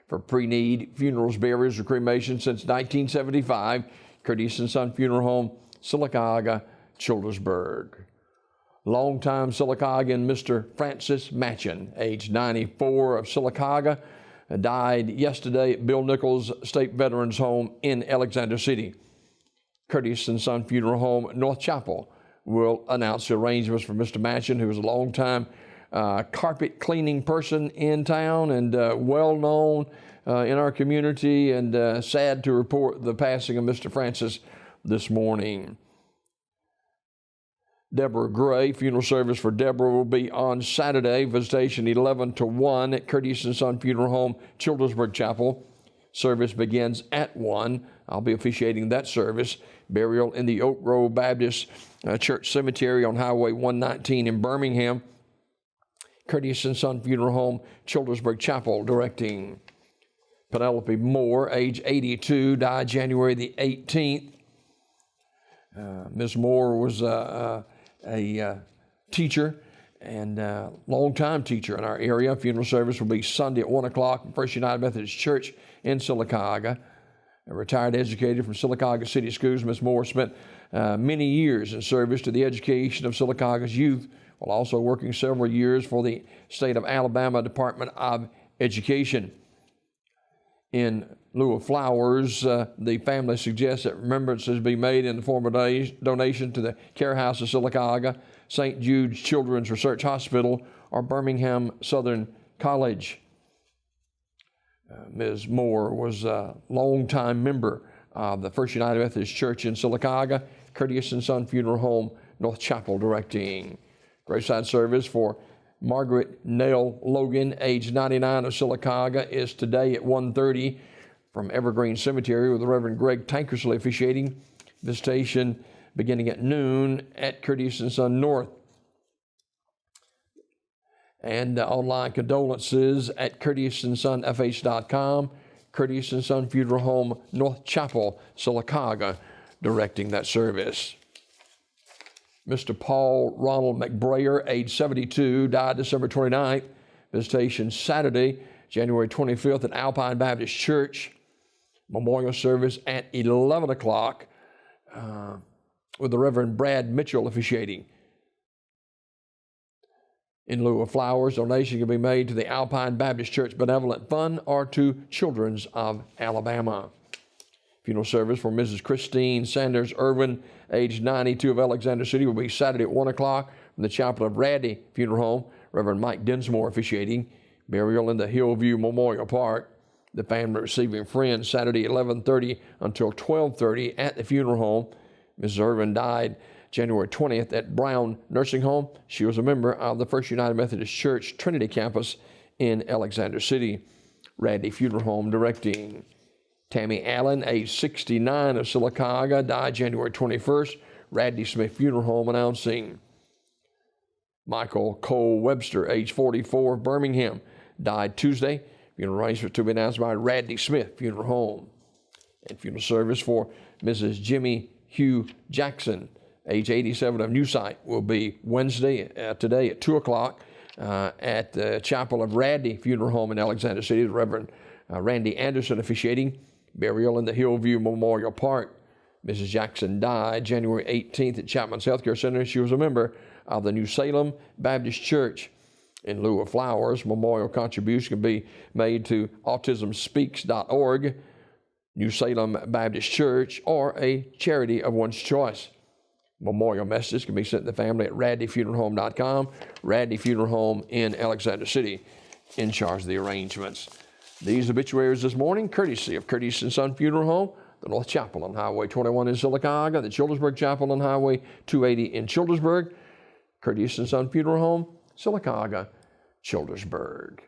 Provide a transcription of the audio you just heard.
for pre-need funerals, burials, or cremation since 1975. Curtis & Son Funeral Home, Sylacauga, Childersburg. Longtime Sylacaugan Mr. Francis Matchin, age 94, of Sylacauga, died yesterday at Bill Nichols State Veterans Home in Alexander City. Curtis & Son Funeral Home, North Chapel, will announce the arrangements for Mr. Matchin, who was a longtime carpet cleaning person in town and well known in our community, and sad to report the passing of Mr. Francis this morning. Deborah Gray, funeral service for Deborah will be on Saturday, visitation 11 to 1 at Curtis & Son Funeral Home, Childersburg Chapel. Service begins at 1. I'll be officiating that service. Burial in the Oak Grove Baptist Church Cemetery on Highway 119 in Birmingham. Curtis & Son Funeral Home, Childersburg Chapel, directing. Penelope Moore, age 82, died January the 18th. Ms. Moore was a teacher and longtime teacher in our area. Funeral service will be Sunday at 1 o'clock at First United Methodist Church in Sylacauga. A retired educator from Sylacauga City Schools, Ms. Moore spent many years in service to the education of Sylacauga's youth, while also working several years for the state of Alabama Department of Education. In lieu of flowers, the family suggests that remembrances be made in the form of donation to the Care House of Sylacauga, St. Jude's Children's Research Hospital, or Birmingham Southern College. Ms. Moore was a longtime member of the First United Methodist Church in Sylacauga, Curtis & Son Funeral Home, North Chapel, directing. Graveside service for Margaret Nell Logan, age 99, of Sylacauga, is today at 1:30 from Evergreen Cemetery, with the Reverend Greg Tankersley officiating. Visitation beginning at noon at Curtis & Son North. And online condolences at curtisonfh.com. Curtis & Son Funeral Home, North Chapel, Sylacauga, directing that service. Mr. Paul Ronald McBrayer, age 72, died December 29th. Visitation Saturday, January 25th at Alpine Baptist Church. Memorial service at 11 o'clock with the Reverend Brad Mitchell officiating. In lieu of flowers, donation can be made to the Alpine Baptist Church Benevolent Fund or to Children's of Alabama. Funeral service for Mrs. Christine Sanders Irwin, age 92, of Alexander City, will be Saturday at 1 o'clock from the chapel of Raddy Funeral Home. Reverend Mike Dinsmore officiating. Burial in the Hillview Memorial Park. The family receiving friends Saturday 11:30 until 12:30 at the funeral home. Mrs. Irwin died January 20th at Brown Nursing Home. She was a member of the First United Methodist Church Trinity Campus in Alexander City. Raddy Funeral Home directing. Tammy Allen, age 69, of Sylacauga, died January 21st. Raddy Smith Funeral Home announcing. Michael Cole Webster, age 44, of Birmingham, died Tuesday. Funeral arrangements to be announced by Raddy Smith Funeral Home. And funeral service for Mrs. Jimmy Hugh Jackson, age 87, of New Site, will be Wednesday, today at 2 o'clock at the chapel of Raddy Funeral Home in Alexander City. The Reverend Randy Anderson officiating. Burial in the Hillview Memorial Park. Mrs. Jackson died January 18th at Chapman's Healthcare Center. She was a member of the New Salem Baptist Church. In lieu of flowers, memorial contribution can be made to autismspeaks.org, New Salem Baptist Church, or a charity of one's choice. Memorial messages can be sent to the family at raddyfuneralhome.com. Raddy Funeral Home in Alexander City, in charge of the arrangements. These obituaries this morning, courtesy of Curtis & Son Funeral Home, the North Chapel on Highway 21 in Sylacauga, the Childersburg Chapel on Highway 280 in Childersburg, Curtis & Son Funeral Home, Sylacauga, Childersburg.